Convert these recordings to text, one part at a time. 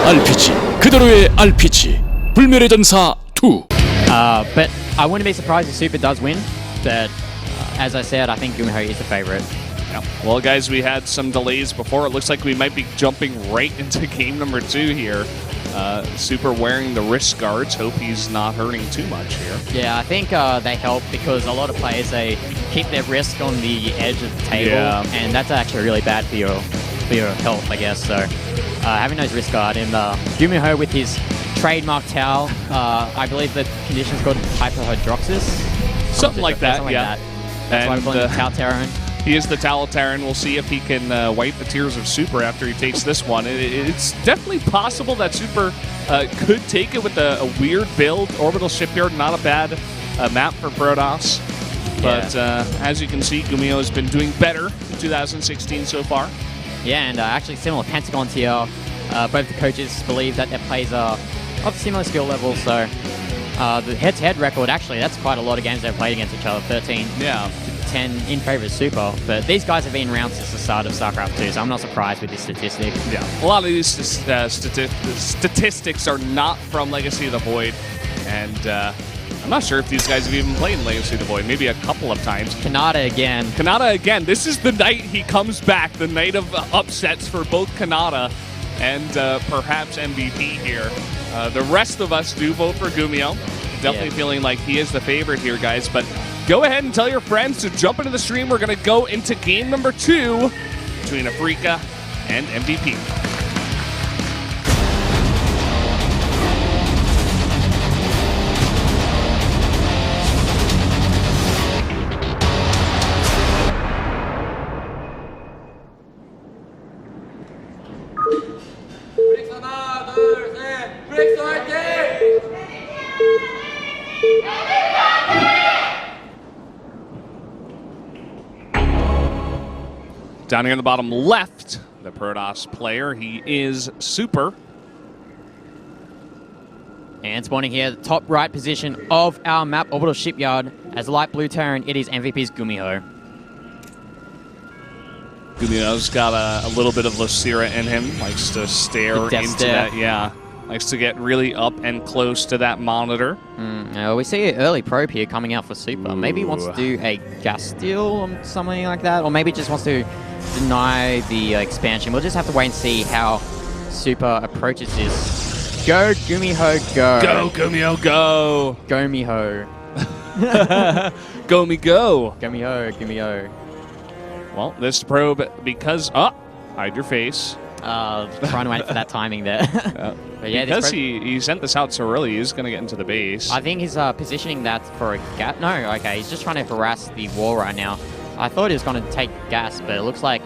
RPG 그대로의 RPG 불멸의 전사 2. But I wouldn't be surprised if Super does win. But as I said, I think GuMiho is the favorite. Yeah. Well, guys, we had some delays before. It looks like we might be jumping right into game number 2 here. Super wearing the wrist guards. Hope he's not hurting too much here. Yeah, I think they help because a lot of players, they keep their wrist on the edge of the table, and that's actually really bad for your health, I guess. So having those wrist guard and GuMiho with his trademark towel, I believe the condition's called hyperhidroxis. Something like that, yeah. That's why we're calling him Towel Terran. He is the Towel Terran. We'll see if he can wipe the tears of Super after he takes this one. It's definitely possible that Super could take it with a weird build. Orbital Shipyard, not a bad map for Protoss. But as you can see, GuMiho has been doing better in 2016 so far. Yeah, and actually similar Pentagons here. Both the coaches believe that their plays are of similar skill level, so the head-to-head record, actually, that's quite a lot of games they've played against each other, 13 to 10 in favor of Super. But these guys have been around since the start of Starcraft 2, so I'm not surprised with this statistic. Yeah, a lot of these statistics are not from Legacy of the Void, and I'm not sure if these guys have even played in Legacy of the Void, maybe a couple of times. Kanata again. Kanata again. This is the night he comes back, the night of upsets for both Kanata and perhaps MVP here. The rest of us do vote for GuMiho. Definitely feeling like he is the favorite here, guys. But go ahead and tell your friends to jump into the stream. We're going to go into game number 2 between Afreeca and MVP. Down here in the bottom left, the Protoss player, he is Super. And spawning here, the top right position of our map, Orbital Shipyard. As a light blue Terran, it is MVP's GuMiho. GuMiho's got a little bit of Lucira in him, likes to stare into that, likes to get really up and close to that monitor. We see an early probe here coming out for Super. Maybe he wants to do a gas steal or something like that, or maybe just wants to deny the expansion. We'll just have to wait and see how Super approaches this. Go, GuMiho, go. Go, GuMiho, go. GuMiho. Go me go. GuMiho, GuMiho. Well, this probe, because... Oh, hide your face. Trying to wait for that timing there. But yeah, because he sent this out so early, he's going to get into the base. I think he's positioning that for a gas. No, okay, he's just trying to harass the wall right now. I thought he was going to take gas, but it looks like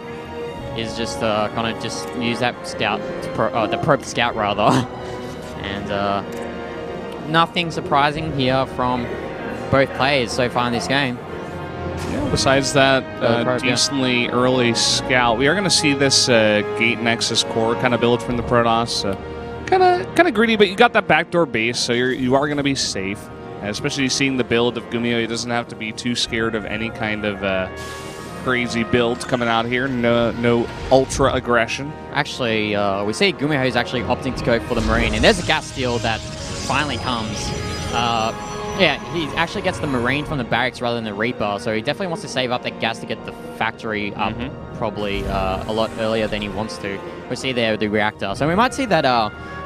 he's just going to just use that scout, the probe scout rather. And nothing surprising here from both players so far in this game. Yeah, besides that decently early scout, we are going to see this Gate Nexus core kind of build from the Protoss. Kind of greedy, but you got that backdoor base, so you are going to be safe. And especially seeing the build of GuMiho, he doesn't have to be too scared of any kind of crazy builds coming out here. No ultra aggression. Actually, we see GuMiho is actually opting to go for the Marine, and there's a gas steal that finally comes. Yeah, he actually gets the Marine from the barracks rather than the Reaper, so he definitely wants to save up that gas to get the factory up probably a lot earlier than he wants to. We see there the reactor. So we might see that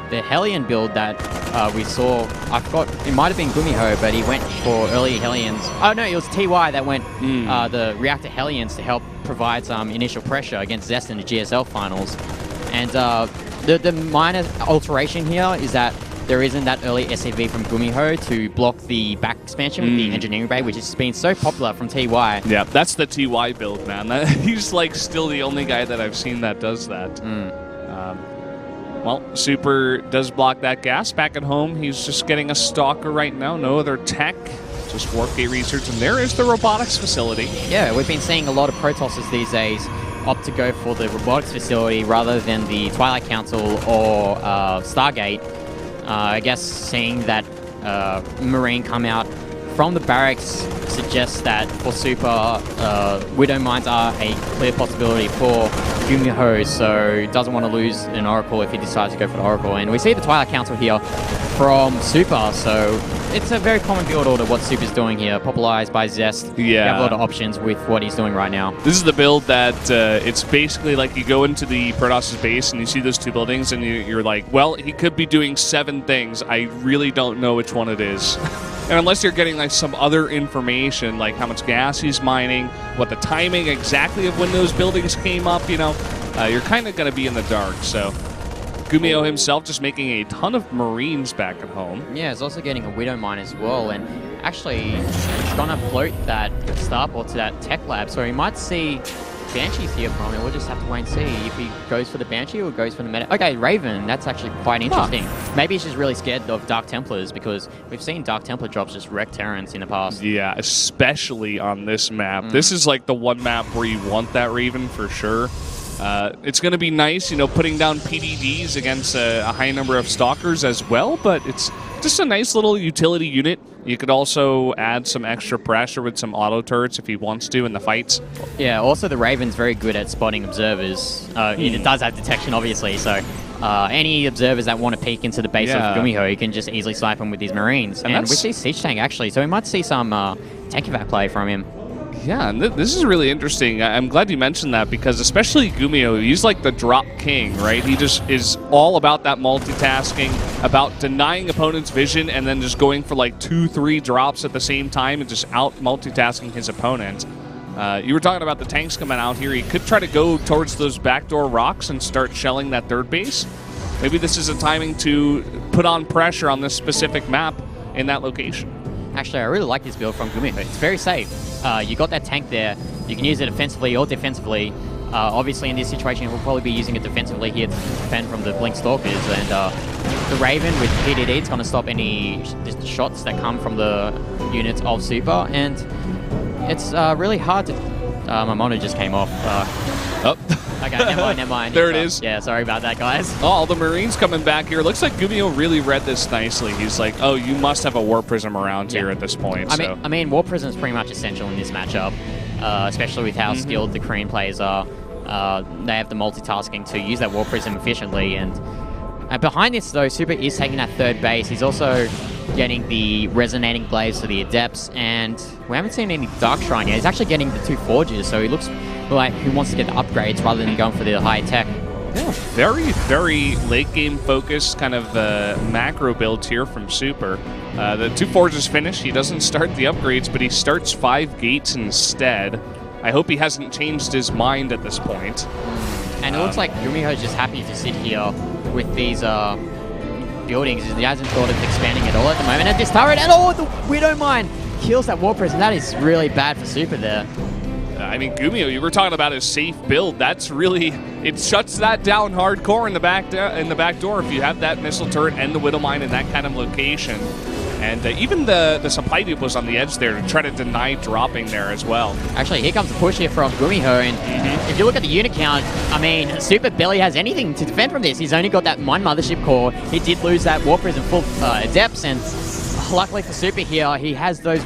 the Hellion build that we saw, I forgot, it might have been GuMiho, but he went for early Hellions. Oh no, it was TY that went the reactor Hellions to help provide some initial pressure against Zest in the GSL finals. And the minor alteration here is that there isn't that early SAV from GuMiho to block the back expansion with the engineering bay, which has been so popular from TY. Yeah, that's the TY build, man. He's like still the only guy that I've seen that does that. Well, Super does block that gas. Back at home, he's just getting a Stalker right now. No other tech, just Warpgate research, and there is the robotics facility. Yeah, we've been seeing a lot of Protosses these days opt to go for the robotics facility rather than the Twilight Council or Stargate. I guess seeing that Marine come out from the barracks suggests that for Super, Widow Mines are a clear possibility for GuMiho, so doesn't want to lose an Oracle if he decides to go for the Oracle. And we see the Twilight Council here from Super, so it's a very common build order what Super's doing here, popularized by Zest. Yeah. You have a lot of options with what he's doing right now. This is the build that it's basically like you go into the Protoss' base and you see those 2 buildings and you're like, well, he could be doing 7 things. I really don't know which one it is. And unless you're getting like some other information, like how much gas he's mining, what the timing exactly of when those buildings came up, you know, you're kind of going to be in the dark. So GuMiho himself just making a ton of Marines back at home. Yeah, he's also getting a Widow Mine as well, and actually he's going to float that Starport to that tech lab, so he might see Banshees here from him. We'll just have to wait and see if he goes for the Banshee or goes for the meta. Okay, Raven, that's actually quite interesting. Huh. Maybe he's just really scared of Dark Templars because we've seen Dark Templar drops just wreck Terrans in the past. Yeah, especially on this map. This is like the one map where you want that Raven for sure. It's going to be nice, you know, putting down PDDs against a high number of Stalkers as well, but it's just a nice little utility unit. You could also add some extra pressure with some auto turrets if he wants to in the fights. Yeah, also the Raven's very good at spotting observers. It does have detection, obviously, so any observers that want to peek into the base of GuMiho, you can just easily snipe them with these Marines. And we see Siege Tank, actually, so we might see some tank evac play from him. Yeah, and this is really interesting. I'm glad you mentioned that because especially GuMiho, he's like the drop king, right? He just is all about that multitasking, about denying opponents' vision and then just going for like 2-3 drops at the same time and just out multitasking his opponent. You were talking about the tanks coming out here. He could try to go towards those backdoor rocks and start shelling that 3rd base. Maybe this is a timing to put on pressure on this specific map in that location. Actually, I really like this build from GuMiho. It's very safe. You got that tank there. You can use it offensively or defensively. Obviously, in this situation, we'll probably be using it defensively here to defend from the Blink Stalkers. And the Raven with PDD, it's going to stop any shots that come from the units of Super. And it's really hard to... my monitor just came off. Okay, never mind. There it is. Yeah, sorry about that, guys. Oh, all the Marines coming back here. Looks like GuMiho really read this nicely. He's like, oh, you must have a Warp Prism around here at this point. I mean, Warp Prism is pretty much essential in this matchup, especially with how skilled the Korean players are. They have the multitasking to use that Warp Prism efficiently. And behind this, though, Super is taking that 3rd base. He's also getting the Resonating Blades for the Adepts, and we haven't seen any Dark Shrine yet. He's actually getting the 2 Forges, so he looks like he wants to get the upgrades rather than going for the high tech. Yeah, very, very late game focused kind of macro builds here from Super. The 2 Forges finish. He doesn't start the upgrades, but he starts 5 gates instead. I hope he hasn't changed his mind at this point. And it looks like GuMiho is just happy to sit here with these buildings. He hasn't thought of expanding at all at the moment. And this turret, and the Widow Mine kills that Warp Prism. That is really bad for Super there. I mean, GuMiho, you were talking about his safe build. That's really, it shuts that down hardcore in the back door if you have that missile turret and the Widow Mine in that kind of location. And even the supply depots on the edge there to try to deny dropping there as well. Actually, here comes the push here from GuMiho, and if you look at the unit count, I mean, Super barely has anything to defend from this. He's only got that 1 Mothership core. He did lose that Warp Prism full Adepts, and luckily for Super here, he has those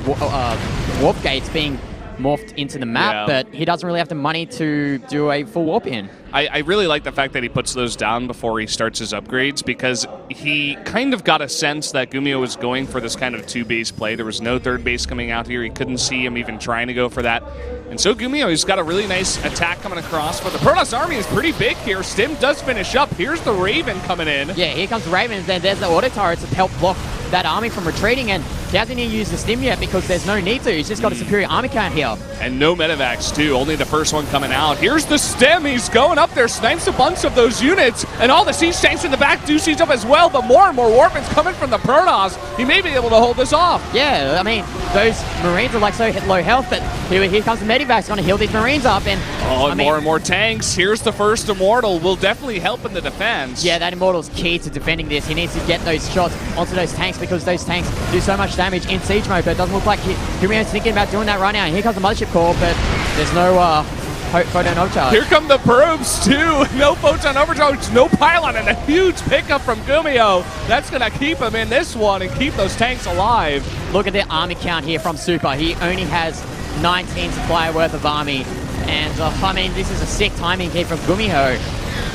warp gates being morphed into the map, but he doesn't really have the money to do a full warp in. I really like the fact that he puts those down before he starts his upgrades because he kind of got a sense that GuMiho was going for this kind of 2-base play. There was no 3rd base coming out here. He couldn't see him even trying to go for that. And so GuMiho, he's got a really nice attack coming across, but the Protoss army is pretty big here. Stim does finish up. Here's the Raven coming in. Yeah, here comes the Raven. Then there's the auto turrets to help block that army from retreating, and he hasn't even used the Stim yet because there's no need to. He's just got a superior army count here. And no medevacs, too. Only the first one coming out. Here's the Stim. He's going up there, snipes a bunch of those units, and all the siege tanks in the back do siege up as well, but more and more Warpins coming from the Protoss. He may be able to hold this off. Yeah, I mean, those Marines are like so low health, but here comes the medevac's going to heal these Marines up, and more and more tanks. Here's the first Immortal. Will definitely help in the defense. Yeah, that Immortal's key to defending this. He needs to get those shots onto those tanks because those tanks do so much damage in siege mode, but it doesn't look like GuMiho's thinking about doing that right now. And here comes the Mothership core, but there's no photon overcharge. Here come the probes too. No photon overcharge, no pylon, and a huge pickup from GuMiho. That's going to keep him in this one and keep those tanks alive. Look at the army count here from Super. He only has 19 supply worth of army, And I mean, this is a sick timing here from GuMiho.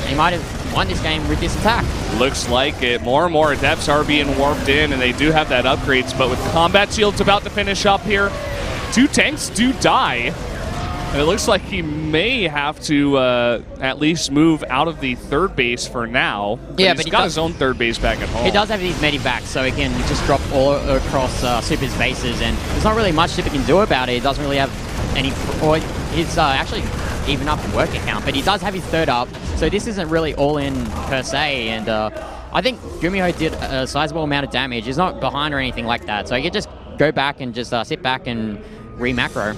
He might have won this game with this attack. Looks like it. More and more adepts are being warped in, and they do have that upgrades, but with combat shields about to finish up here, 2 tanks do die. And it looks like he may have to at least move out of the third base for now. But yeah, he's got his own third base back at home. He does have these medivacs, so he can just drop all across Super's bases, and there's not really much Super can do about it. He doesn't really have any, or he's actually even up in work account, but he does have his third up, so this isn't really all in per se. And I think GuMiho did a sizable amount of damage. He's not behind or anything like that, so he can just go back and just sit back and re-macro.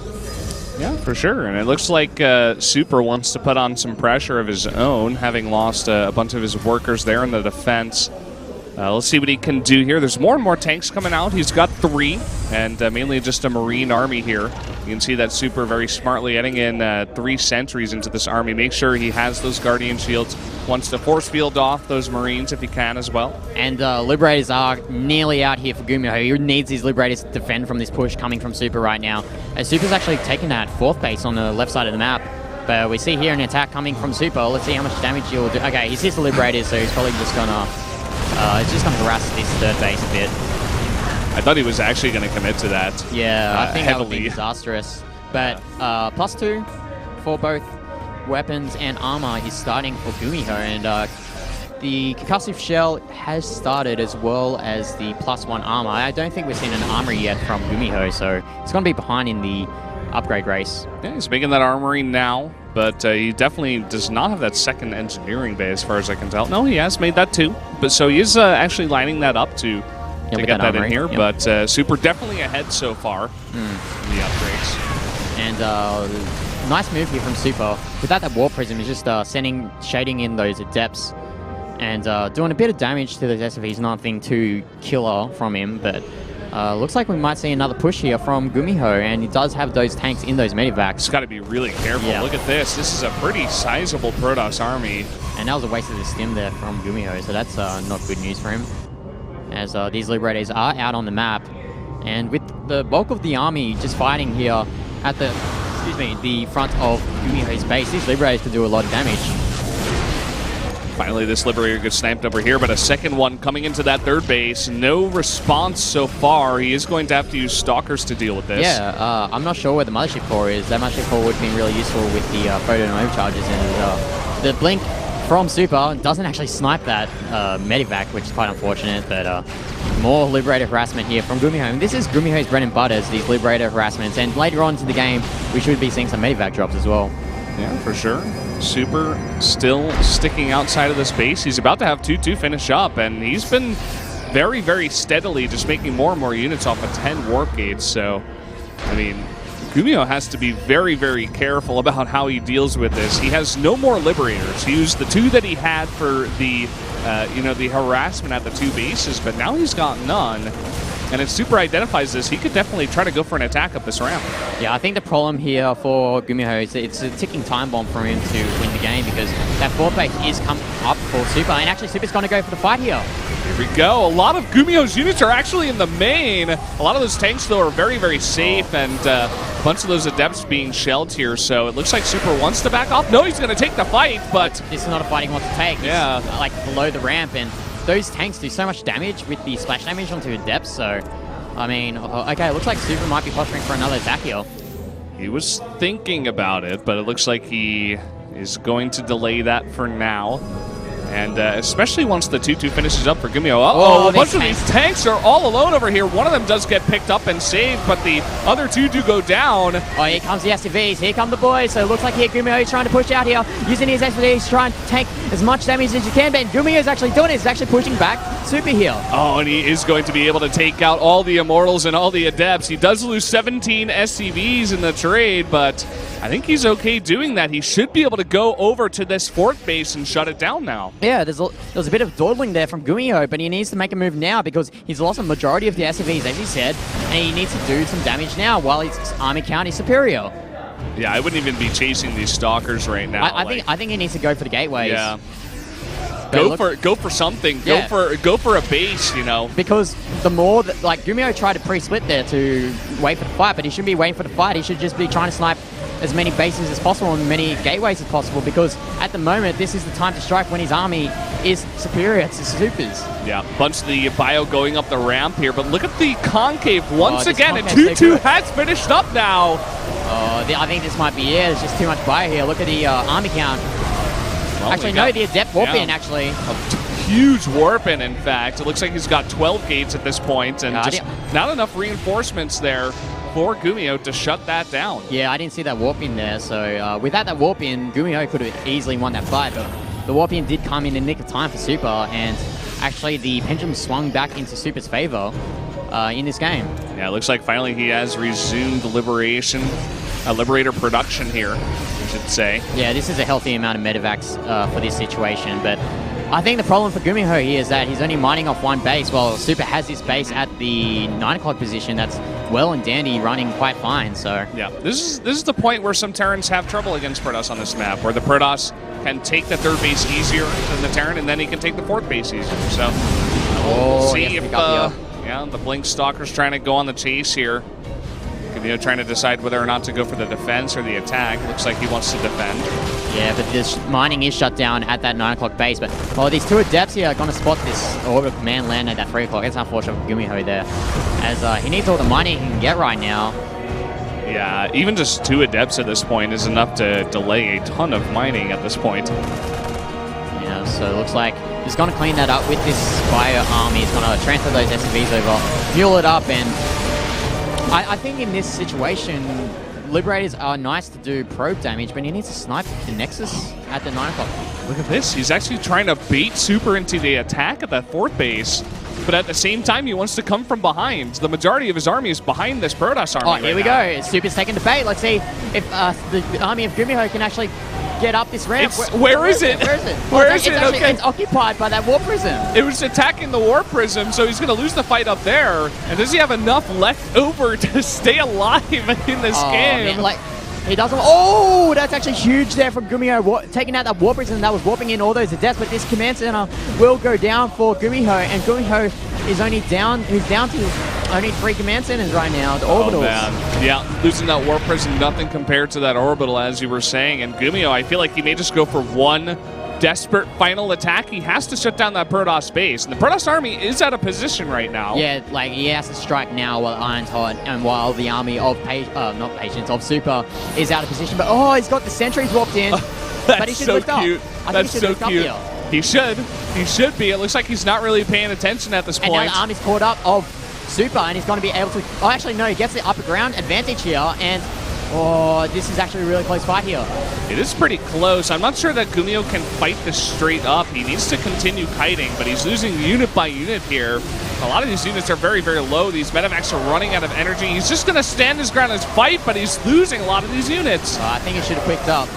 Yeah, for sure. And it looks like Super wants to put on some pressure of his own, having lost a bunch of his workers there in the defense. Let's see what he can do here. There's more and more tanks coming out. He's got 3, and mainly just a Marine army here. You can see that Super very smartly adding in 3 sentries into this army. Make sure he has those Guardian Shields. Wants to force field off those Marines if he can as well. And Liberators are nearly out here for GuMiho. He needs his Liberators to defend from this push coming from Super right now. Super's actually taken that 4th base on the left side of the map. But we see here an attack coming from Super. Let's see how much damage he'll do. Okay, he's hit the Liberators, so he's probably just gonna harass this 3rd base a bit. I thought he was actually going to commit to that. Yeah, I think heavily. that would be disastrous. But +2 for both weapons and armor is starting for GuMiho, and the concussive shell has started as well as the +1 armor. I don't think we've seen an armory yet from GuMiho, so it's going to be behind in the upgrade race. Yeah, he's making that armory now, but he definitely does not have that 2nd engineering bay as far as I can tell. No, he has made that too, but so he is actually lining that up to get that in here. Yep. But Super definitely ahead so far in the upgrades. And nice move here from Super. Without that Warp Prism, he's just shading in those Adepts and doing a bit of damage to those SFVs. Nothing too killer from him, but looks like we might see another push here from GuMiho, and he does have those tanks in those medivacs. He's got to be really careful. Yeah. Look at this. This is a pretty sizable Protoss army. And that was a waste of the stim there from GuMiho, so that's not good news for him. As these Liberators are out on the map, and with the bulk of the army just fighting here at the front of GuMiho's base, these Liberators could do a lot of damage. Finally, this Liberator gets sniped over here, but a second one coming into that 3rd base. No response so far. He is going to have to use Stalkers to deal with this. Yeah, I'm not sure where the Mothership Core is. That Mothership Core would have been really useful with the photon overcharges, and the Blink from Super doesn't actually snipe that Medivac, which is quite unfortunate, but more Liberator harassment here from GuMiho. And this is GuMiho's bread and butter, these Liberator harassments, and later on to the game, we should be seeing some Medivac drops as well. Yeah, for sure. Super still sticking outside of the space. He's about to have 2-2 finish up, and he's been very, very steadily just making more and more units off of 10 warp gates. So, I mean, GuMiho has to be very, very careful about how he deals with this. He has no more Liberators. He used the 2 that he had for the, the harassment at the 2 bases, but now he's got none. And if Super identifies this, he could definitely try to go for an attack up this ramp. Yeah, I think the problem here for GuMiho is it's a ticking time bomb for him to win the game, because that 4th base is coming up for Super, and actually Super's going to go for the fight here. Here we go. A lot of GuMiho's units are actually in the main. A lot of those tanks, though, are very, very safe, and a bunch of those Adepts being shelled here, so it looks like Super wants to back off. No, he's going to take the fight, but this is not a fight he wants to take. Yeah. It's like below the ramp, and those tanks do so much damage with the splash damage onto Adepts, so, I mean, okay, it looks like Super might be posturing for another attack here. He was thinking about it, but it looks like he is going to delay that for now. And especially once the 2-2 finishes up for GuMiho. Uh-oh, a bunch of these tanks are all alone over here. One of them does get picked up and saved, but the other 2 do go down. Oh, here comes the SCVs. Here come the boys. So it looks like here GuMiho is trying to push out here, using his SCVs, trying to take as much damage as you can. But GuMiho is actually doing it. He's actually pushing back Super here. Oh, and he is going to be able to take out all the Immortals and all the Adepts. He does lose 17 SCVs in the trade, but I think he's okay doing that. He should be able to go over to this 4th base and shut it down now. Yeah, there's a bit of dawdling there from GuMiho, but he needs to make a move now because he's lost a majority of the SCVs, as he said, and he needs to do some damage now while his army count is superior. Yeah, I wouldn't even be chasing these Stalkers right now. I think he needs to go for the gateways. Yeah. Go for something. Yeah. Go for a base, you know. Because the more that GuMiho tried to pre-split there to wait for the fight, but he shouldn't be waiting for the fight. He should just be trying to snipe as many bases as possible and many gateways as possible, because at the moment, this is the time to strike when his army is superior to Super's. Yeah, bunch of the bio going up the ramp here, but look at the concave once again, and concave's 2-2 has finished up now. I think this might be it. There's just too much bio here. Look at the army count. Well, actually, no, the Adept warp in, actually. Huge warp in fact. It looks like he's got 12 gates at this point, and just not enough reinforcements there for GuMiho to shut that down. Yeah, I didn't see that warp in there, so without that warp in, GuMiho could have easily won that fight, but the warp in did come in the nick of time for Super, and actually the pendulum swung back into Super's favor in this game. Yeah, it looks like finally he has resumed Liberator production here, I should say. Yeah, this is a healthy amount of medevacs for this situation, but I think the problem for GuMiho here is that he's only mining off one base, while Super has his base at the 9 o'clock position that's well and dandy, running quite fine. So yeah, this is the point where some Terrans have trouble against Protoss on this map, where the Protoss can take the 3rd base easier than the Terran, and then he can take the 4th base easier. So we'll see if the Blink Stalker's trying to go on the chase here. GuMiho trying to decide whether or not to go for the defense or the attack. Looks like he wants to defend. Yeah, but this mining is shut down at that 9 o'clock base. But these 2 Adepts here are going to spot this orbital command land at that 3 o'clock. It's unfortunate for GuMiho there, as he needs all the mining he can get right now. Yeah, even just 2 Adepts at this point is enough to delay a ton of mining at this point. Yeah, so it looks like he's going to clean that up with this Bio army. He's going to transfer those SCVs over, fuel it up, and I think in this situation, Liberators are nice to do probe damage, but he needs to snipe the Nexus at the 9 o'clock. Look at this. He's actually trying to bait Super into the attack at that 4th base, but at the same time, he wants to come from behind. The majority of his army is behind this Protoss army. Oh, here we go. Super's taking the bait. Let's see if the army of GuMiho can actually get up this ramp. Where is it? Where is it? Where is it? Okay. It's occupied by that Warp Prism. It was attacking the Warp Prism, so he's going to lose the fight up there. And does he have enough left over to stay alive in this game? Man, like, he doesn't. Oh, that's actually huge there from GuMiho, taking out that Warp Prism that was warping in all those Adepts. But this command center will go down for GuMiho, and GuMiho is only down. He's down to only 3 command centers right now. The orbitals. Oh, man. Yeah, losing that Warp Prism, nothing compared to that orbital, as you were saying. And GuMiho, I feel like he may just go for one desperate final attack. He has to shut down that Protoss base. And the Protoss army is out of position right now. Yeah, like he has to strike now while Iron's hot and while the army of of Super is out of position. But oh, he's got the sentries warped in. But he should lift up. That's so cute. He should. He should be. It looks like he's not really paying attention at this point. And now the army's caught up of Super, and he's going to be able to... Oh, actually, no, he gets the upper ground advantage here, and... Oh, this is actually a really close fight here. It is pretty close. I'm not sure that GuMiho can fight this straight up. He needs to continue kiting, but he's losing unit by unit here. A lot of these units are very, very low. These medevacs are running out of energy. He's just going to stand his ground and fight, but he's losing a lot of these units. I think he should have quicked up,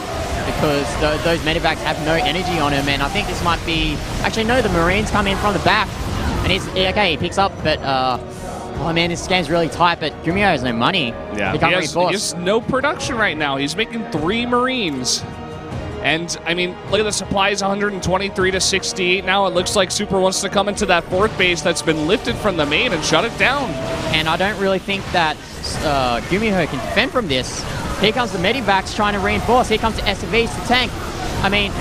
because those medevacs have no energy on him, and I think this might be... Actually, no, the Marines come in from the back, and he's... Okay, he picks up, but... Oh man, this game's really tight, but GuMiho has no money. Yeah, he has no production right now. He's making 3 Marines. And, I mean, look at the supplies, 123 to 68 now. It looks like Super wants to come into that 4th base that's been lifted from the main and shut it down. And I don't really think that GuMiho can defend from this. Here comes the Medivacs trying to reinforce. Here comes the SCVs to tank. I mean,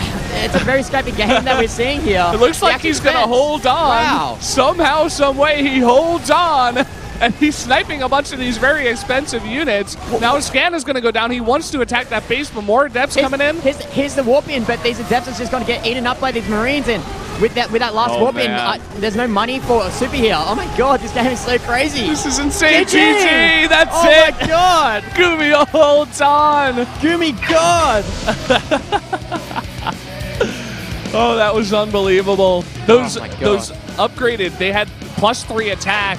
it's a very scrappy game that we're seeing here. It looks like he's going to hold on. Wow. Somehow, some way, he holds on. And he's sniping a bunch of these very expensive units. Now his scan is going to go down. He wants to attack that base, but more Adepts coming in. Here's the warp in, but these Adepts are just going to get eaten up by these Marines. And with that last warp in, there's no money for Super here. Oh my god, this game is so crazy. This is insane. GG! That's it. Oh my god. GuMiho holds on. God. Oh, that was unbelievable. Those upgraded, they had +3 attack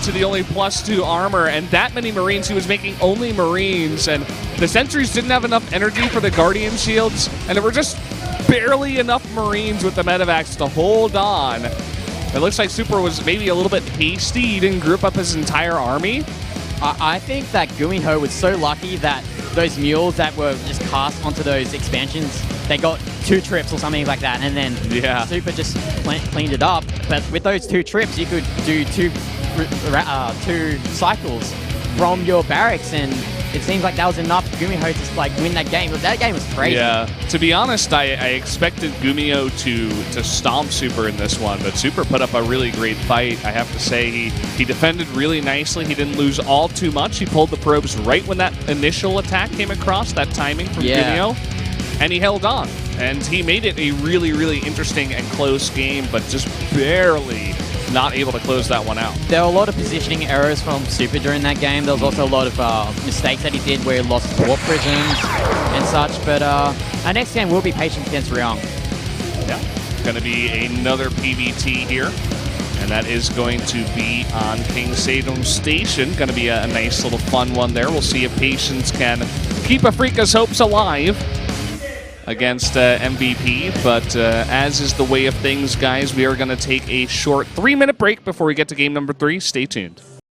to the only +2 armor, and that many Marines. He was making only Marines, and the sentries didn't have enough energy for the Guardian shields, and there were just barely enough Marines with the medevacs to hold on. It looks like Super was maybe a little bit hasty. He didn't group up his entire army. I think that GuMiho was so lucky that those mules that were just cast onto those expansions, they got 2 trips or something like that, and then Super just cleaned it up. But with those 2 trips, you could do two cycles from your barracks, and it seems like that was enough for GuMiho to like win that game. But that game was crazy. Yeah, to be honest, I expected GuMiho to stomp Super in this one, but Super put up a really great fight. I have to say, he defended really nicely. He didn't lose all too much. He pulled the probes right when that initial attack came across, that timing from GuMiho, and he held on. And he made it a really, really interesting and close game, but just barely not able to close that one out. There were a lot of positioning errors from Super during that game. There was also a lot of mistakes that he did where he lost warp prisms and such. But our next game will be Patience against Ryong. Yeah, going to be another PVT here. And that is going to be on King Sadum Station. Going to be a nice little fun one there. We'll see if Patience can keep Afreeca's hopes alive against MVP, but as is the way of things, guys, we are going to take a short 3-minute break before we get to game number 3. Stay tuned.